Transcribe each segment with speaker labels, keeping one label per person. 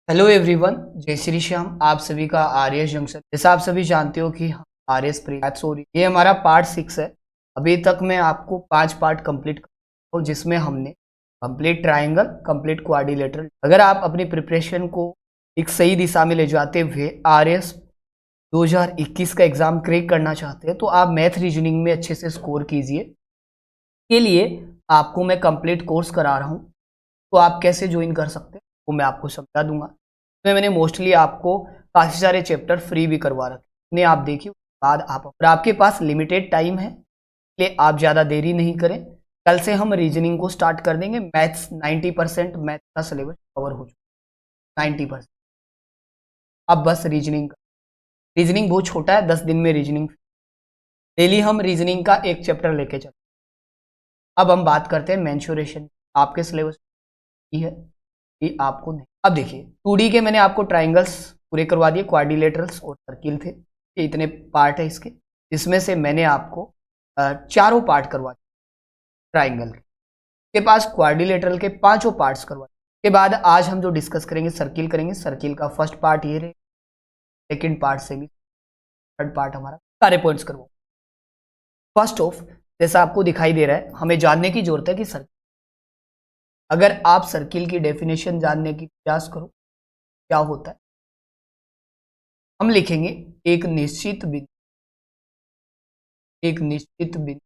Speaker 1: Hello everyone, जय श्री श्याम। आप सभी का आरएस जंक्शन। जैसा आप सभी जानते हो कि आरएस प्री मैथ्स हो रही है। ये हमारा पार्ट 6 है। अभी तक मैं आपको 5 पार्ट कंप्लीट कर जिसमें हमने कंप्लीट ट्रायंगल, कंप्लीट क्वाड्रिलेटरल। अगर आप अपनी प्रिपरेशन को एक सही दिशा में ले जाते हुए आरएस 2021 का एग्जाम क्रैक करना चाहते हैं तो आप मैथ रीजनिंग में अच्छे से स्कोर कीजिए। के लिए आपको मैं कंप्लीट कोर्स करा रहा हूँ। तो आप कैसे ज्वाइन कर सकते हैं वो मैं आपको समझा दूंगा। इसमें मैंने मोस्टली आपको काफ़ी सारे चैप्टर फ्री भी करवा रखे, उन्हें आप देखिए। उसके बाद आप, और आपके पास लिमिटेड टाइम है इसलिए आप ज़्यादा देरी नहीं करें। कल से हम रीजनिंग को स्टार्ट कर देंगे। मैथ्स 90% मैथ का सिलेबस कवर हो चुका है, 90%। अब बस रीजनिंग बहुत छोटा है, 10 दिन में रीजनिंग। डेली हम रीजनिंग का एक चैप्टर लेके चलते। अब हम बात करते हैं मेंसुरेशन। आपके सिलेबस की है कि आपको नहीं। अब देखिए 2D के मैंने आपको ट्राइंगल्स पूरे करवा दिए, क्वाड्रिलेटरल्स और सर्किल थे। ये इतने पार्ट है इसके। इसमें से मैंने आपको चारों पार्ट करवा दिए ट्राइंगल के पास, क्वाड्रिलेटरल के पांचों पार्ट्स करवा दिए। के बाद आज हम जो डिस्कस करेंगे सर्किल करेंगे। सर्किल का फर्स्ट पार्ट ये रहे, सेकेंड पार्ट से भी, थर्ड पार्ट हमारा सारे पॉइंट्स करवाओ। फर्स्ट ऑफ, जैसा आपको दिखाई दे रहा है, हमें जानने की जरूरत है कि सर्किल, अगर आप सर्किल की डेफिनेशन जानने की प्रयास करो क्या होता है। हम लिखेंगे एक निश्चित बिंदु, एक निश्चित बिंदु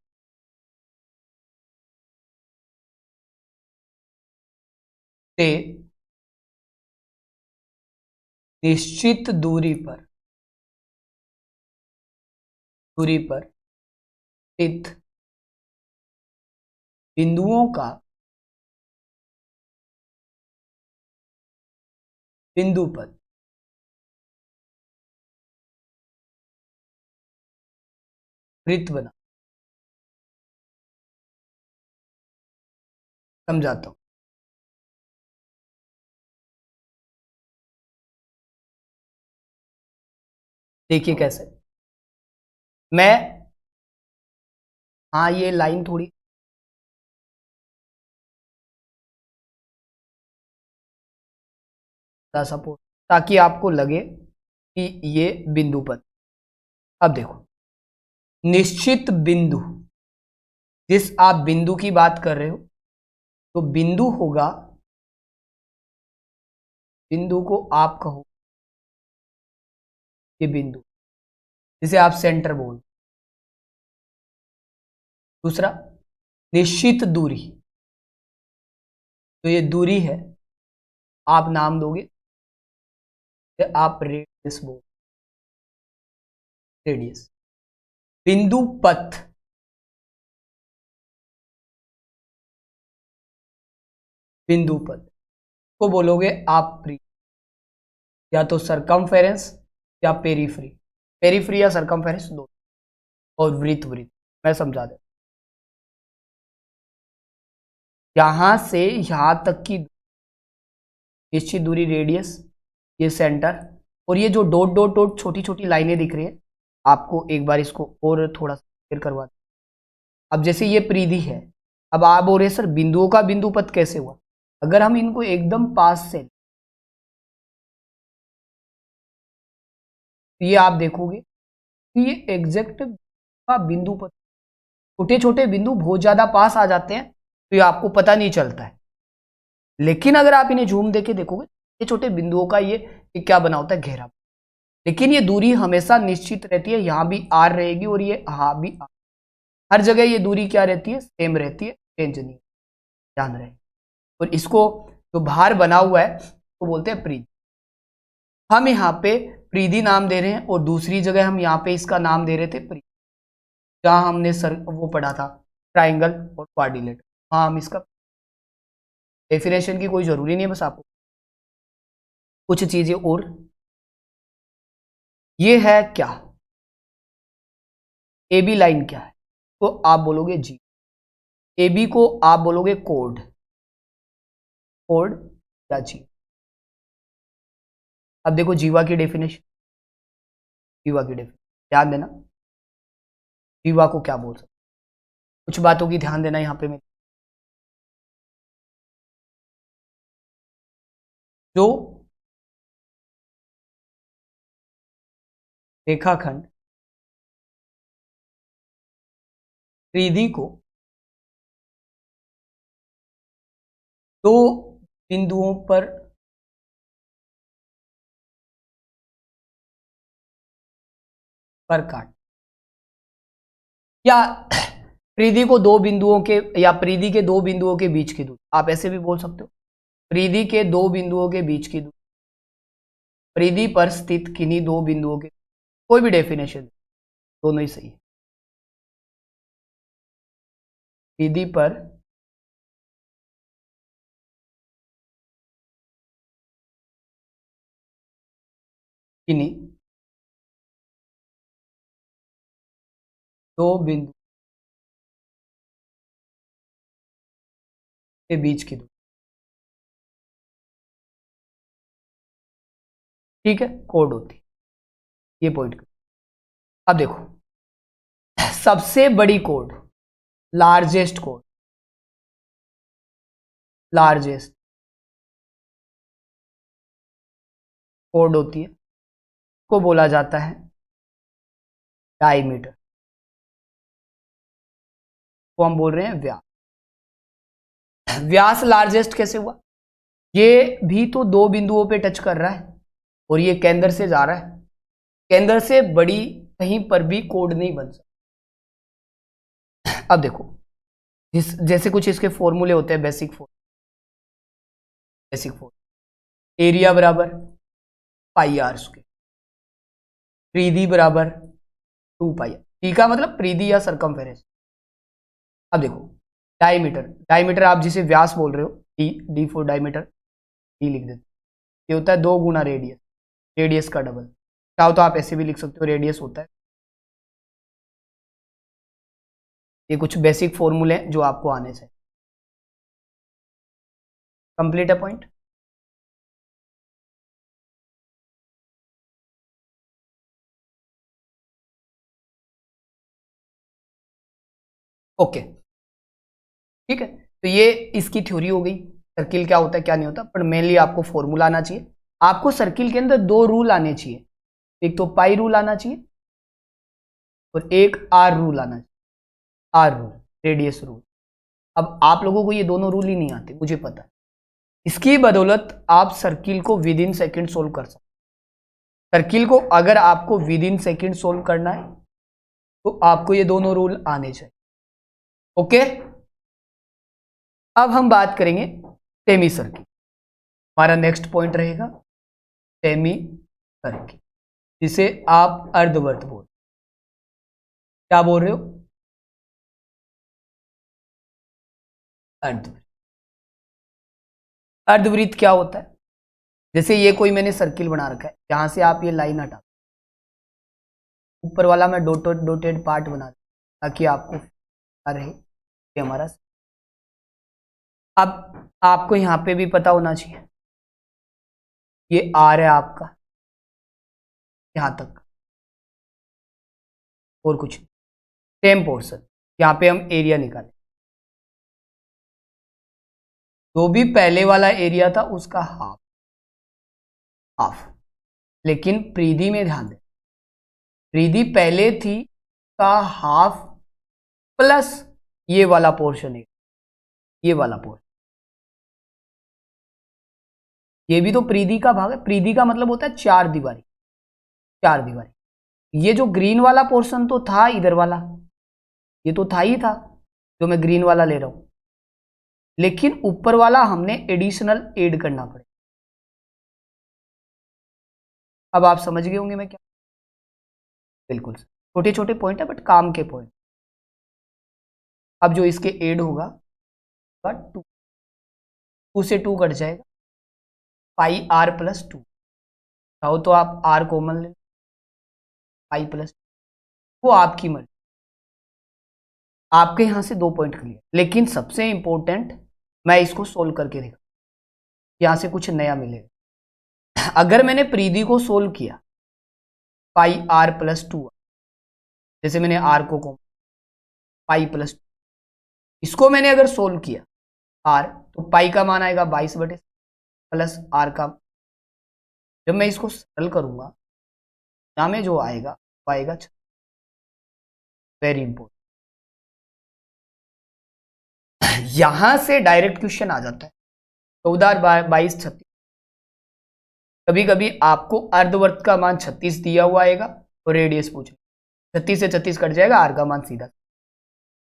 Speaker 1: से निश्चित दूरी पर स्थित बिंदुओं का बिंदु पद वृत्त बना। समझाता हूं, देखिए कैसे। मैं, हाँ ये लाइन थोड़ी सपोर्ट, ताकि आपको लगे कि ये बिंदु पद। अब देखो, निश्चित बिंदु, जिस आप बिंदु की बात कर रहे हो तो बिंदु होगा, बिंदु को आप कहो ये बिंदु, जिसे आप सेंटर बोल। दूसरा, निश्चित दूरी, तो ये दूरी है, आप नाम दोगे, आप रेडियस बोल, रेडियस। बिंदु पथ, बिंदु पथ को बोलोगे आप प्री, या तो सरकमफेरेंस या पेरीफ्री। पेरीफ्री या सरकमफेरेंस दो। और वृत्त, वृत्त मैं समझा दे, यहां से यहां तक की निश्चित दूरी रेडियस, ये सेंटर, और ये जो डॉट डॉट डॉट छोटी छोटी लाइनें दिख रही है, आपको एक बार इसको और थोड़ा सा क्लियर करवा दें। अब जैसे ये परिधि है, अब आप बोल रहे सर बिंदुओं का बिंदु पथ कैसे हुआ। अगर हम इनको एकदम पास से, तो ये आप देखोगे कि ये एग्जैक्ट का बिंदु पथ, छोटे छोटे बिंदु बहुत ज्यादा पास आ जाते हैं तो ये आपको पता नहीं चलता है। लेकिन अगर आप इन्हें जूम देके देखोगे, ये छोटे बिंदुओं का ये क्या बना होता है, घेरा। लेकिन ये दूरी हमेशा निश्चित रहती है, यहां भी आर रहेगी और ये यहां भी आर, हर जगह ये दूरी क्या रहती है, सेम रहती है, चेंज नहीं, ध्यान रहे। और इसको जो भार बना हुआ है तो बोलते हैं परिधि। हम यहाँ पे परिधि नाम दे रहे हैं और दूसरी जगह हम यहाँ पे इसका नाम दे रहे थे परिधि, जहां हमने सर वो पढ़ा था ट्राइंगल और क्वाड्रिलेटरल, वहां हम इसका डेफिनेशन की कोई जरूरी नहीं है, बस आपको कुछ चीजें और। ये है क्या, ए बी लाइन क्या है, तो आप बोलोगे जी। ए बी को आप बोलोगे कोड, कोड या जी। अब देखो जीवा की डेफिनेशन, जीवा की डेफिनेशन ध्यान देना, जीवा को क्या बोल सकते, कुछ बातों की ध्यान देना यहाँ पे मैं। जो रेखाखंड परिधि को दो बिंदुओं पर काट, या परिधि को दो बिंदुओं के, या परिधि के दो बिंदुओं के बीच की दूरी, आप ऐसे भी बोल सकते हो, परिधि के दो बिंदुओं के बीच की दूरी, परिधि पर स्थित किन्हीं दो बिंदुओं के, कोई भी डेफिनेशन, दोनों ही सही है। परिधि पर किन्हीं दो बिंदु के बीच की दूरी, ठीक है, कोड होती है, ये पॉइंट। अब देखो सबसे बड़ी code, largest code, largest code होती है, को बोला जाता है डायमीटर, को हम बोल रहे हैं व्यास। व्यास लार्जेस्ट कैसे हुआ? ये भी तो दो बिंदुओं पे टच कर रहा है और ये केंद्र से जा रहा है, केंद्र से बड़ी कहीं पर भी कोड नहीं बन सकता। अब देखो जैसे कुछ इसके फॉर्मूले होते हैं, बेसिक फॉर्मूले, एरिया बराबर पाई आर स्क्वायर, परिधि बराबर 2 पाई, टी का मतलब परिधि या सरकमफेरेंस। अब देखो डायमीटर, डायमीटर आप जिसे व्यास बोल रहे हो, डी फॉर डायमीटर, डी लिख देते, ये होता है 2 गुना रेडियस, रेडियस का डबल, चाहो तो आप ऐसे भी लिख सकते हो, रेडियस होता है। ये कुछ बेसिक फॉर्मूले हैं जो आपको आने चाहिए। कंप्लीट है पॉइंट? ओके, ठीक है, तो ये इसकी थ्योरी हो गई, सर्किल क्या होता है क्या नहीं होता, पर मेनली आपको फॉर्मूला आना चाहिए। आपको सर्किल के अंदर 2 रूल आने चाहिए, एक तो पाई रूल आना चाहिए और एक आर रूल आना चाहिए, आर रूल, रेडियस रूल। अब आप लोगों को ये दोनों रूल ही नहीं आते, मुझे पता है, इसकी बदौलत आप सर्किल को विद इन सेकेंड सोल्व कर सकते। सर्किल को अगर आपको विद इन सेकेंड सोल्व करना है तो आपको ये दोनों रूल आने चाहिए। ओके, अब हम बात करेंगे सेमी सर्किल, हमारा नेक्स्ट पॉइंट रहेगा सेमी सर्किल, जिसे आप अर्धवर्त बोल, क्या बोल रहे हो? अर्धवृत्त। अर्धवृत्त क्या होता है? जैसे ये कोई मैंने सर्किल बना रखा है, यहां से आप ये लाइन हटा, ऊपर वाला मैं डॉटेड डॉटेड पार्ट बना ताकि आपको रहे ये हमारा। अब आपको यहां पे भी पता होना चाहिए, ये आर है आपका यहां तक, और कुछ सेम पोर्शन, यहां पे हम एरिया निकालें, जो भी पहले वाला एरिया था उसका हाफ, हाफ, लेकिन परिधि में ध्यान दें, परिधि पहले थी का हाफ प्लस ये वाला पोर्शन है, ये वाला पोर्शन, ये भी तो परिधि का भाग है। परिधि का मतलब होता है चार दीवारी, चार दीवारी। ये जो ग्रीन वाला पोर्शन तो था इधर वाला, ये तो था ही था जो मैं ग्रीन वाला ले रहा हूं, लेकिन ऊपर वाला हमने एडिशनल ऐड करना पड़े। अब आप समझ गए होंगे मैं क्या, बिल्कुल छोटे छोटे पॉइंट है बट काम के पॉइंट। अब जो इसके ऐड होगा 2, 2 से 2 कट जाएगा, पाई आर प्लस 2, चाहो तो आप आर कॉमन ले, पाई प्लस, वो आपकी मर्जी। आपके यहां से 2 पॉइंट क्लियर, लेकिन सबसे इंपॉर्टेंट मैं इसको सोल्व करके देखा, यहां से कुछ नया मिलेगा। अगर मैंने परिधि को सोल्व किया, पाई आर प्लस 2, जैसे मैंने आर को कॉमन, पाई प्लस 2, इसको मैंने अगर सोल्व किया आर, तो पाई का मान आएगा 22 प्लस आर का, जब मैं इसको सरल करूंगा, यहाँ में जो आएगा वो आएगा, वेरी इंपॉर्टेंट। यहां से डायरेक्ट क्वेश्चन आ जाता है 14 22 36। कभी कभी आपको अर्धवर्त का मान 36 दिया हुआ आएगा और रेडियस पूछ 36 से 36 कट जाएगा, आर का मान सीधा,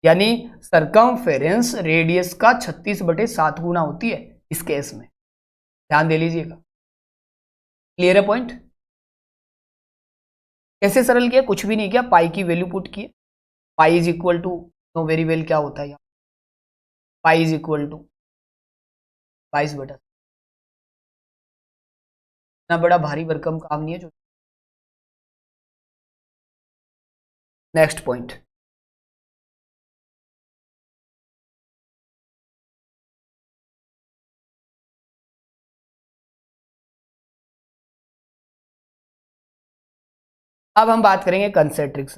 Speaker 1: यानी सरकमफेरेंस रेडियस का 36/7 गुना होती है इस केस में, ध्यान दे लीजिएगा। क्लियर है पॉइंट? कैसे सरल किया? कुछ भी नहीं किया, पाई की वैल्यू पुट की, pi is equal to, no very well क्या होता है यहाँ, पाई इज इक्वल टू 22/, इतना बड़ा भारी भरकम काम नहीं है जो। नेक्स्ट पॉइंट, अब हम बात करेंगे कंसेंट्रिक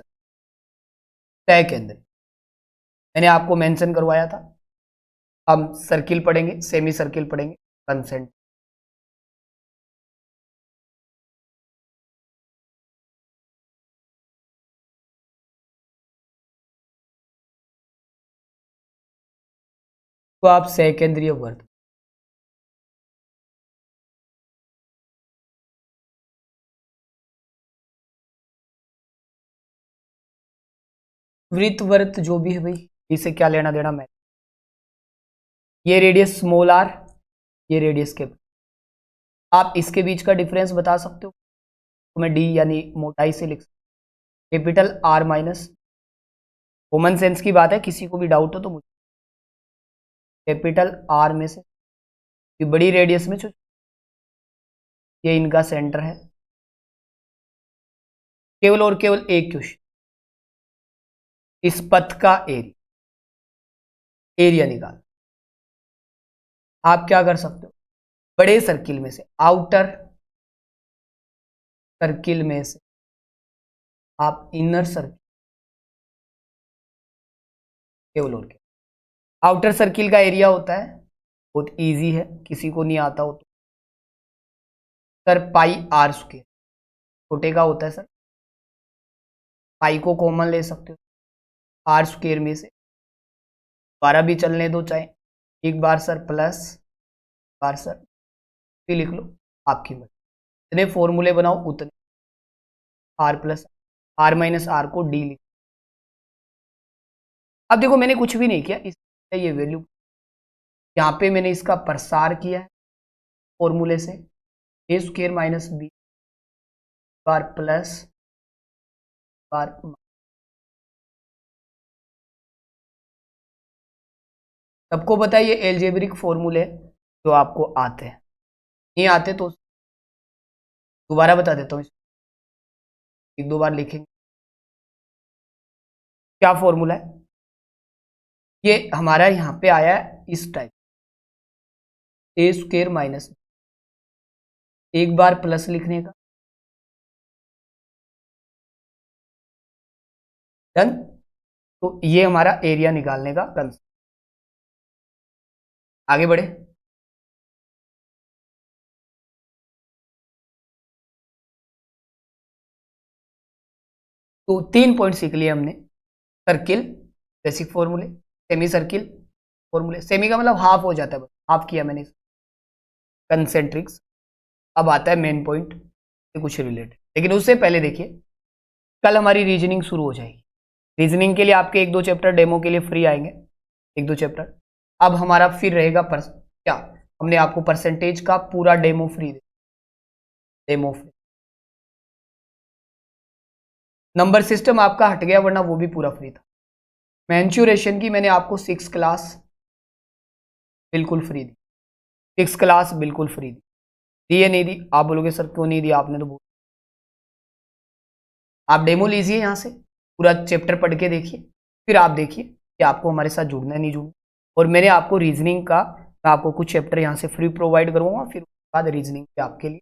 Speaker 1: तय केंद्र। मैंने आपको मेंशन करवाया था, हम सर्किल पढ़ेंगे, सेमी सर्किल पढ़ेंगे, कंसेंट। तो आप सकेंद्रीय वर्त, वृत्त वर्त जो भी है भाई, इसे क्या लेना देना मैं, ये रेडियस स्मॉल आर, ये रेडियस के, आप इसके बीच का डिफरेंस बता सकते हो तो मैं डी यानी मोटाई से लिख सकता हूं, capital R minus, common sense की बात है, किसी को भी डाउट हो तो मुझे, कैपिटल आर में से ये बड़ी रेडियस में ये इनका सेंटर है, केवल और केवल एक क्वेश्चन, इस पथ का एरिया निकाल। आप क्या कर सकते हो, बड़े सर्किल में से, आउटर सर्किल में से आप इनर सर्किल, केवल और केवल आउटर सर्किल का एरिया होता है, बहुत इजी है, किसी को नहीं आता हो तो सर पाई आर स्क्वायर, छोटे का होता है सर, पाई को कॉमन ले सकते हो, आर स्क्वायर में से 12 भी चलने दो चाहे, एक बार सर प्लस, बार सर भी लिख लो, आपकी मर्जी, जितने फॉर्मूले बनाओ उतने, R plus R minus R को डी लिख। अब देखो मैंने कुछ भी नहीं किया, इस ये वैल्यू यहाँ पे मैंने इसका प्रसार किया है फॉर्मूले से, ए स्क्वायर माइनस बी बार प्लस बार, सबको बताइए एल्जेब्रिक फॉर्मूले जो आपको आते हैं, नहीं आते तो दोबारा बता देता हूँ, एक दो बार लिखेंगे। क्या फॉर्मूला है ये हमारा, यहाँ पे आया है इस टाइप, ए स्क्वायर माइनस, एक बार प्लस लिखने का, डन। तो ये हमारा एरिया निकालने का कंसेप्ट। आगे बढ़े, तो 3 पॉइंट सीख लिए हमने, सर्किल बेसिक फॉर्मूले, सेमी सर्किल फॉर्मूले, सेमी का मतलब हाफ हो जाता है, बस हाफ किया मैंने, कंसेंट्रिक्स। अब आता है मेन पॉइंट से कुछ रिलेटेड, लेकिन उससे पहले देखिए कल हमारी रीजनिंग शुरू हो जाएगी, रीजनिंग के लिए आपके 1-2 चैप्टर डेमो के लिए फ्री आएंगे, 1-2 चैप्टर। अब हमारा फिर रहेगा क्या, हमने आपको परसेंटेज का पूरा डेमो फ्री दे, डेमो फ्री, नंबर सिस्टम आपका हट गया वरना वो भी पूरा फ्री था। मैंचुरेशन की मैंने आपको 6 क्लास बिल्कुल फ्री दी, 6 क्लास बिल्कुल फ्री दी, दी नहीं दी आप बोलोगे सर क्यों नहीं दिया आपने, तो बोल, आप डेमो लीजिए यहाँ से, पूरा चैप्टर पढ़ के देखिए, फिर आप देखिए कि आपको हमारे साथ जुड़ना है नहीं जुड़ना। और मैंने आपको रीजनिंग का, मैं आपको कुछ चैप्टर यहाँ से फ्री प्रोवाइड करूँगा, फिर उसके बाद रीजनिंग के आपके लिए।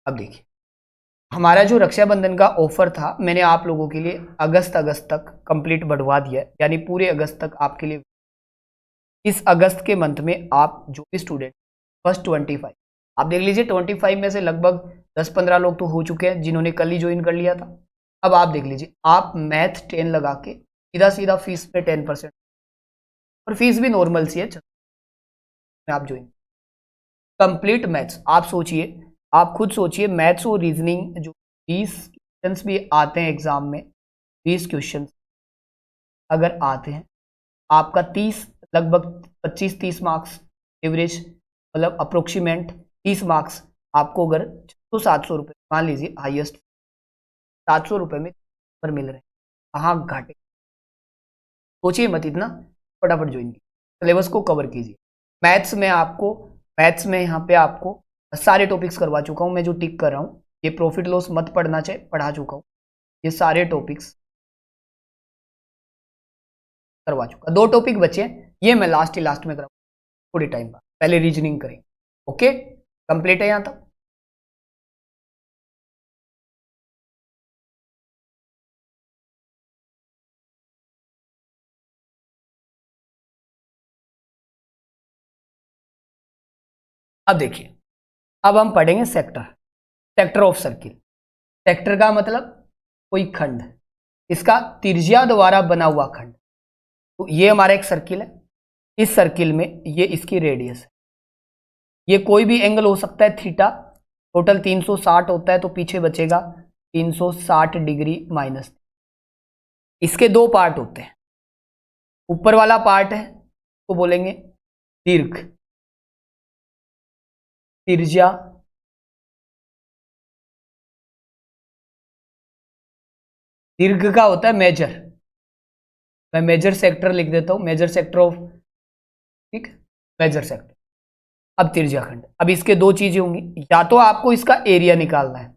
Speaker 1: अब देखिए हमारा जो रक्षाबंधन का ऑफर था, मैंने आप लोगों के लिए अगस्त तक कंप्लीट बढ़वा दिया है, यानी पूरे अगस्त तक आपके लिए। इस अगस्त के मंथ में आप जो भी स्टूडेंट फर्स्ट 25, आप देख लीजिए 25 में से लगभग 10-15 लोग तो हो चुके हैं जिन्होंने कल ही ज्वाइन कर लिया था। अब आप देख लीजिए, आप मैथ 10 लगा के सीधा सीधा फीस पे 10%, और फीस भी नॉर्मल सी है, आप ज्वाइन कंप्लीट मैथ्स। आप सोचिए, आप खुद सोचिए, मैथ्स और रीजनिंग जो 20 क्वेश्चंस भी आते हैं एग्जाम में, 20 क्वेश्चंस अगर आते हैं, आपका 30 लगभग 25-30 मार्क्स एवरेज, मतलब अप्रोक्सीमेट 30 मार्क्स आपको अगर 600-700 रुपये मान लीजिए, हाईएस्ट 700 रुपये में पर मिल रहे हैं, कहाँ घाटे। सोचिए मत इतना, फटाफट ज्वाइन कीजिए, सिलेबस को कवर कीजिए। मैथ्स में यहाँ पे आपको सारे टॉपिक्स करवा चुका हूँ मैं, जो टिक कर रहा हूँ। ये प्रॉफिट लॉस मत पढ़ना चाहिए, पढ़ा चुका हूँ, ये सारे टॉपिक्स करवा चुका। 2 टॉपिक बचे हैं, ये मैं लास्ट में कराऊँ थोड़ी टाइम बाद, पहले रीजनिंग करेंगे। ओके, कंप्लीट है यहाँ तक। अब देखिए, अब हम पढ़ेंगे सेक्टर ऑफ सर्किल। सेक्टर का मतलब कोई खंड, इसका त्रिज्या द्वारा बना हुआ खंड। तो ये हमारा एक सर्किल है, इस सर्किल में ये इसकी रेडियस है, ये कोई भी एंगल हो सकता है थीटा, टोटल 360 होता है, तो पीछे बचेगा 360 डिग्री माइनस। इसके 2 पार्ट होते हैं, ऊपर वाला पार्ट है तो बोलेंगे दीर्घ, त्रिज्या, दीर्घ का होता है मेजर, मैं मेजर सेक्टर लिख देता हूं, मेजर सेक्टर ऑफ, ठीक, मेजर सेक्टर। अब त्रिज्या खंड, अब इसके 2 चीजें होंगी, या तो आपको इसका एरिया निकालना है,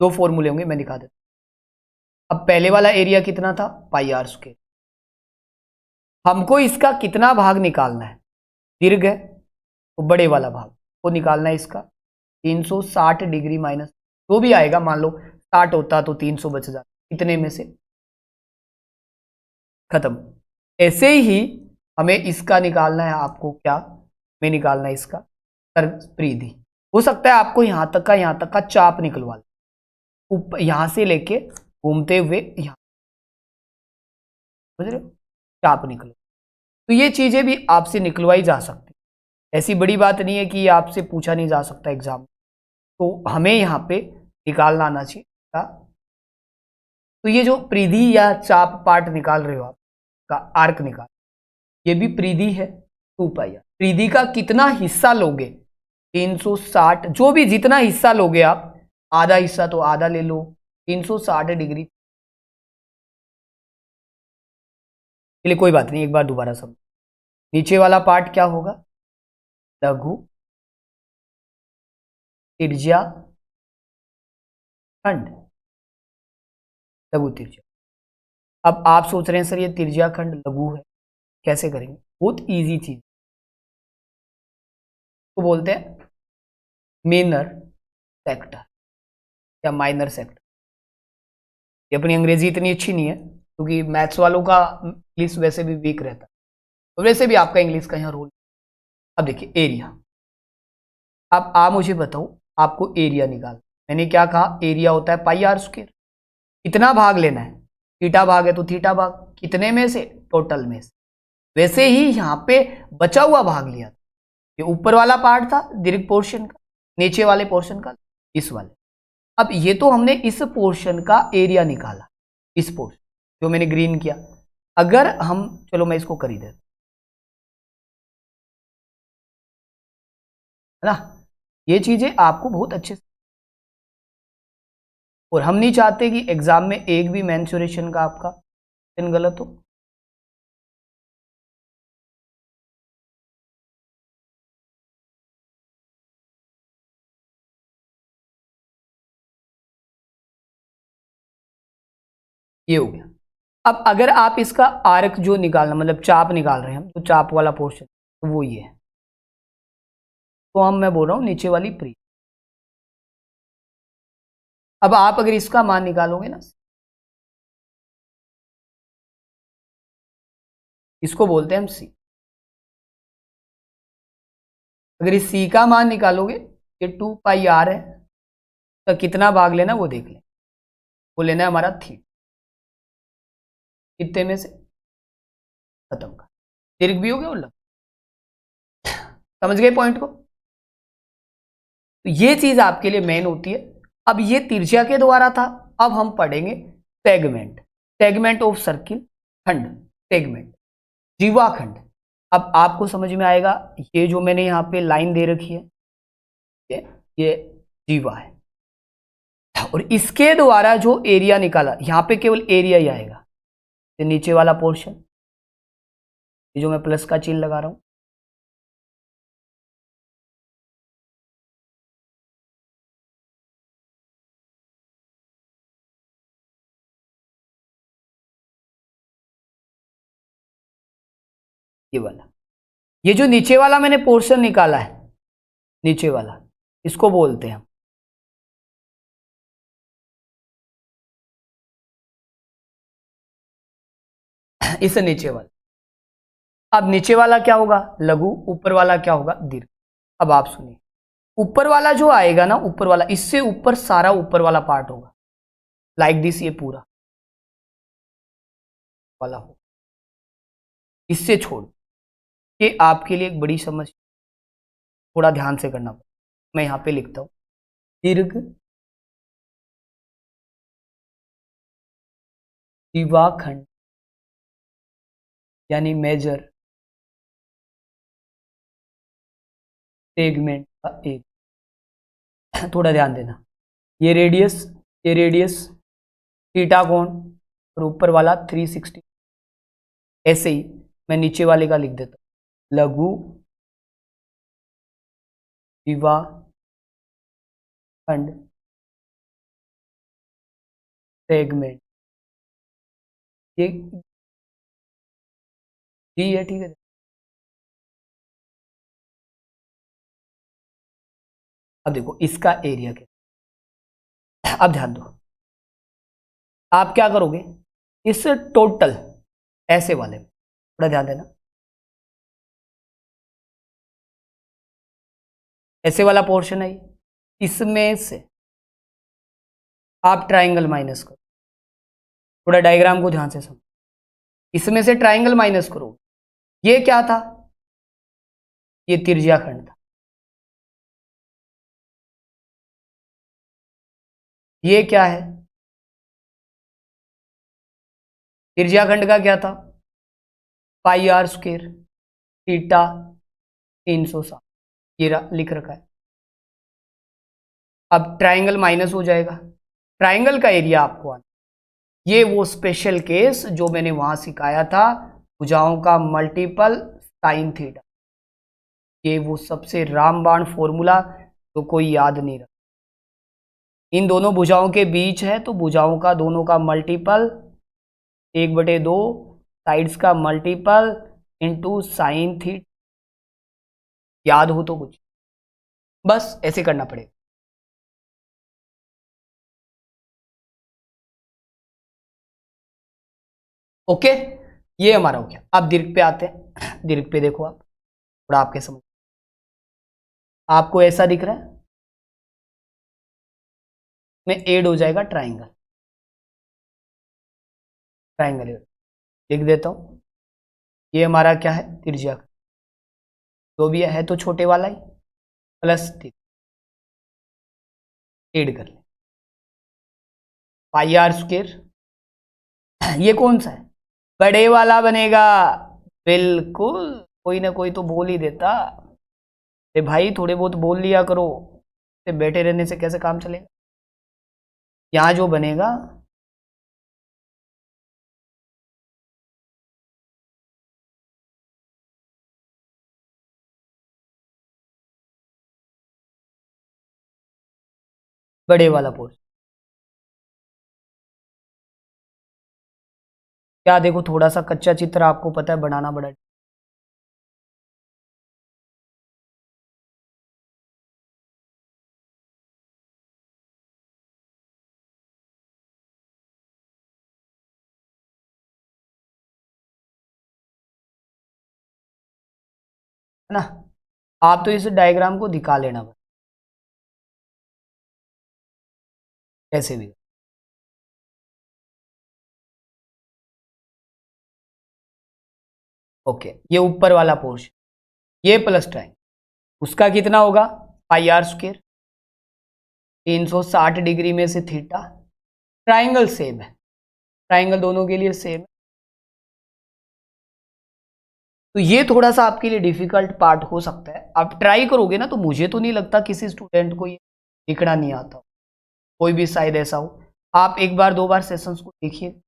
Speaker 1: 2 फॉर्मूले होंगे, मैं दिखा देता हूं। अब पहले वाला एरिया कितना था, पाई आर स्क्वायर। हमको इसका कितना भाग निकालना है, दीर्घ है तो बड़े वाला भाग को निकालना है, इसका 360 डिग्री माइनस, जो भी आएगा, मान लो 60 होता तो 300 बच जाता, इतने में से खत्म। ऐसे ही हमें इसका निकालना है, आपको क्या हमें निकालना है इसका परिधि। हो सकता है आपको यहां तक का चाप निकलवा ले, यहां से लेके घूमते हुए यहां, समझ रहे हो, चाप निकलो। तो ये चीजें भी आपसे निकलवाई जा सकती, ऐसी बड़ी बात नहीं है कि ये आपसे पूछा नहीं जा सकता एग्जाम में, तो हमें यहाँ पे निकालना आना चाहिए। तो ये जो परिधि या चाप पार्ट निकाल रहे हो आप, का आर्क निकाल, ये भी परिधि है 2 पाई आर। परिधि का कितना हिस्सा लोगे, 360, जो भी जितना हिस्सा लोगे आप, आधा हिस्सा तो आधा ले लो, 360 डिग्री के लिए कोई बात नहीं, एक बार दोबारा समझ। नीचे वाला पार्ट क्या होगा, लघु त्रिज्या खंड, लघु त्रिज्या। अब आप सोच रहे हैं सर ये त्रिज्या खंड लघु है, कैसे करेंगे, बहुत इजी चीज, तो बोलते हैं मेनर सेक्टर या माइनर सेक्टर। ये अपनी अंग्रेजी इतनी अच्छी नहीं है, क्योंकि मैथ्स वालों का इंग्लिश वैसे भी वीक रहता है, तो वैसे भी आपका इंग्लिश का यहाँ रोल। अब देखिए एरिया, अब आप मुझे बताओ, आपको एरिया निकाल, मैंने क्या कहा, एरिया होता है पाई आर स्क्वायर। कितना भाग लेना है, थीटा भाग है तो थीटा भाग, कितने में से, टोटल में से। वैसे ही यहाँ पे बचा हुआ भाग लिया था, ये ऊपर वाला पार्ट था दीर्घ पोर्शन का, नीचे वाले पोर्शन का इस वाले। अब ये तो हमने इस पोर्शन का एरिया निकाला, इस पोर्शन जो मैंने ग्रीन किया। अगर हम, चलो मैं इसको कर ही देता, है ना, ये चीजें आपको बहुत अच्छे से, और हम नहीं चाहते कि एग्जाम में एक भी मेंसुरेशन का आपका गलत हो। ये हो गया। अब अगर आप इसका आर्क जो निकालना, मतलब चाप निकाल रहे हैं हम, तो चाप वाला पोर्शन तो वो ये है, तो हम, मैं बोल रहा हूं नीचे वाली प्री। अब आप अगर इसका मान निकालोगे ना, इसको बोलते हैं हम सी। अगर इस सी का मान निकालोगे, ये 2 पाई आर है, तो कितना भाग लेना वो देख लें। वो लेना है हमारा थीटा, कितने में से, खत्म का, दीर्घ भी हो गया और लंब। समझ गए पॉइंट को? तो ये चीज आपके लिए मेन होती है। अब ये तिरछा के द्वारा था, अब हम पढ़ेंगे सेगमेंट, सेगमेंट ऑफ सर्किल, खंड, सेगमेंट, जीवाखंड। अब आपको समझ में आएगा, ये जो मैंने यहाँ पे लाइन दे रखी है, ये जीवा है, और इसके द्वारा जो एरिया निकाला, यहाँ पे केवल एरिया ही आएगा, ये नीचे वाला पोर्शन, ये जो मैं प्लस का चिन्ह लगा रहा हूं, ये वाला, ये जो नीचे वाला मैंने पोर्शन निकाला है, नीचे वाला, इसको बोलते हैं हम इस नीचे वाला। अब नीचे वाला क्या होगा, लघु, ऊपर वाला क्या होगा, दीर्घ। अब आप सुनिए, ऊपर वाला जो आएगा ना, ऊपर वाला, इससे ऊपर सारा ऊपर वाला पार्ट होगा, लाइक दिस, ये पूरा वाला होगा। इससे छोड़, ये आपके लिए एक बड़ी समस्या, थोड़ा ध्यान से करना। मैं यहां पे लिखता हूं, दीर्घ दिवाखंड, यानी मेजर सेगमेंट का एक। थोड़ा ध्यान देना, ये रेडियस, ये रेडियस, थीटा कोण, और ऊपर वाला 360। ऐसे ही मैं नीचे वाले का लिख देता हूं, लघु दिवाखंड सेगमेंट, ये जी है, ठीक है। अब देखो इसका एरिया क्या, अब ध्यान दो, आप क्या करोगे, इस टोटल ऐसे वाले में थोड़ा ध्यान देना, ऐसे वाला पोर्शन है, इसमें से आप ट्राइंगल माइनस करो, थोड़ा डायग्राम को ध्यान से समझो, इसमें से ट्राइंगल माइनस करो। ये क्या था, ये त्रिज्या खंड था, ये क्या है, त्रिज्या खंड का क्या था, पाई आर स्क्वायर, थीटा 360, ये लिख रखा है। अब ट्राइंगल माइनस हो जाएगा, ट्राइंगल का एरिया आपको आना, ये वो स्पेशल केस जो मैंने वहां सिखाया था, भुजाओं का मल्टीपल साइन थीटा, ये वो सबसे रामबाण फॉर्मूला जो कोई याद नहीं रखा। इन दोनों भुजाओं के बीच है, तो भुजाओं का दोनों का मल्टीपल 1/2, साइड्स का मल्टीपल इंटू साइन थीटा, याद हो तो कुछ, बस ऐसे करना पड़ेगा। ओके, ये हमारा हो गया। अब दीर्घ पे आते हैं, दीर्घ पे देखो आप, थोड़ा आपके समझ, आपको ऐसा दिख रहा है, में एड हो जाएगा ट्राइंगल, ट्राइंगल लिख देता हूं, ये हमारा क्या है, त्रिज्या, जो भी है तो छोटे वाला ही, प्लस एड कर ले, पाई आर स्क्वायर, ये कौन सा है, बड़े वाला बनेगा, बिल्कुल, कोई ना कोई तो बोल ही देता, अरे भाई थोड़े बहुत बोल लिया करो, बैठे रहने से कैसे काम चलेगा। यहां जो बनेगा, बड़े वाला पोर्शन, क्या देखो, थोड़ा सा कच्चा चित्र आपको पता है बनाना बड़ा, है ना। आप तो इस डायग्राम को दिखा लेना बस, कैसे भी। ओके, ये ऊपर वाला पोर्शन, ये प्लस ट्राइंगल, उसका कितना होगा पाई आर स्क्वायर, 360 डिग्री में से थीटा। ट्राइंगल सेम है, ट्राइंगल दोनों के लिए सेम है। तो ये थोड़ा सा आपके लिए डिफिकल्ट पार्ट हो सकता है, आप ट्राई करोगे ना तो मुझे तो नहीं लगता किसी स्टूडेंट को ये लिखना नहीं आता हो, कोई भी शायद ऐसा हो। आप एक बार दो बार सेशंस को देखिए,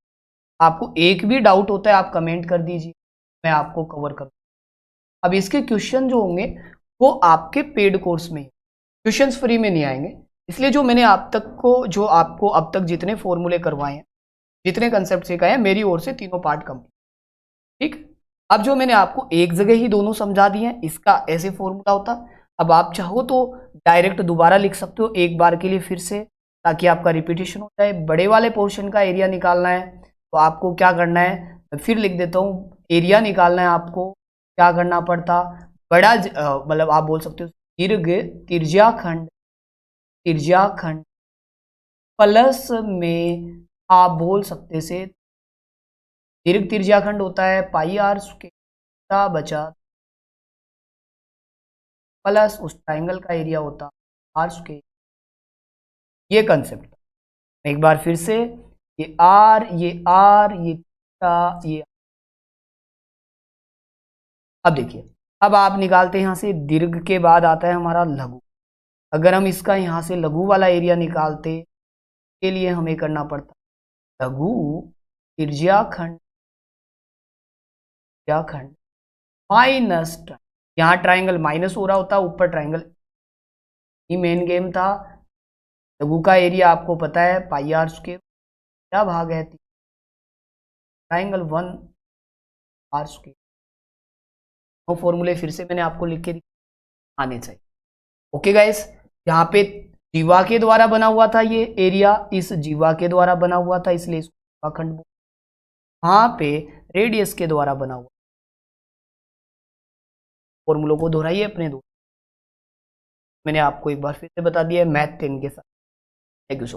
Speaker 1: आपको एक भी डाउट होता है आप कमेंट कर दीजिए, मैं आपको कवर करूँ। अब इसके क्वेश्चन जो होंगे वो आपके पेड कोर्स में, क्वेश्चंस फ्री में नहीं आएंगे। इसलिए जो मैंने आप तक को, जो आपको अब तक जितने फॉर्मूले करवाए हैं, जितने कंसेप्ट सिखाए हैं, मेरी ओर से तीनों पार्ट कंप्लीट। ठीक, अब जो मैंने आपको एक जगह ही दोनों समझा दिए हैं, इसका ऐसे फॉर्मूला होता। अब आप चाहो तो डायरेक्ट दोबारा लिख सकते हो एक बार के लिए फिर से, ताकि आपका रिपीटेशन हो जाए। बड़े वाले पोर्शन का एरिया निकालना है तो आपको क्या करना है, मैं फिर लिख देता हूँ। एरिया निकालना है आपको, क्या करना पड़ता, बड़ा मतलब आप बोल सकते हो दीर्घ त्रिज्याखंड, त्रिज्याखंड प्लस में आप बोल सकते से दीर्घ त्रिज्याखंड होता है पाई आर स्क्वायर बचा प्लस उस ट्राइंगल का एरिया होता आर स्क्वायर। ये कंसेप्ट एक बार फिर से, ये आर, ये आर, ये थीटा, ये। अब देखिए, अब आप निकालते हैं यहां से दीर्घ के बाद आता है हमारा लघु। अगर हम इसका यहां से लघु वाला एरिया निकालते के लिए हमें करना पड़ता लघु त्रिज्याखंड, त्रिज्याखंड माइनस, यहाँ ट्राइंगल माइनस हो रहा होता, ऊपर ट्राइंगल, ये मेन गेम था। लघु का एरिया आपको पता है पाई आर स्क्वायर, क्या भाग है ट्राइंगल 1 आर स्क्वायर। वो फॉर्मूले फिर से मैंने आपको लिख के आने चाहिए। ओके गाइस, यहाँ पे जीवा के द्वारा बना हुआ था ये एरिया, इस जीवा के द्वारा बना हुआ था, इसलिए इसको जीवाखंड। वहां पे रेडियस के द्वारा बना हुआ। फॉर्मूलों को दोहराइए अपने दो, मैंने आपको एक बार फिर से बता दिया है मैथ 10 के साथ। Thank you so much.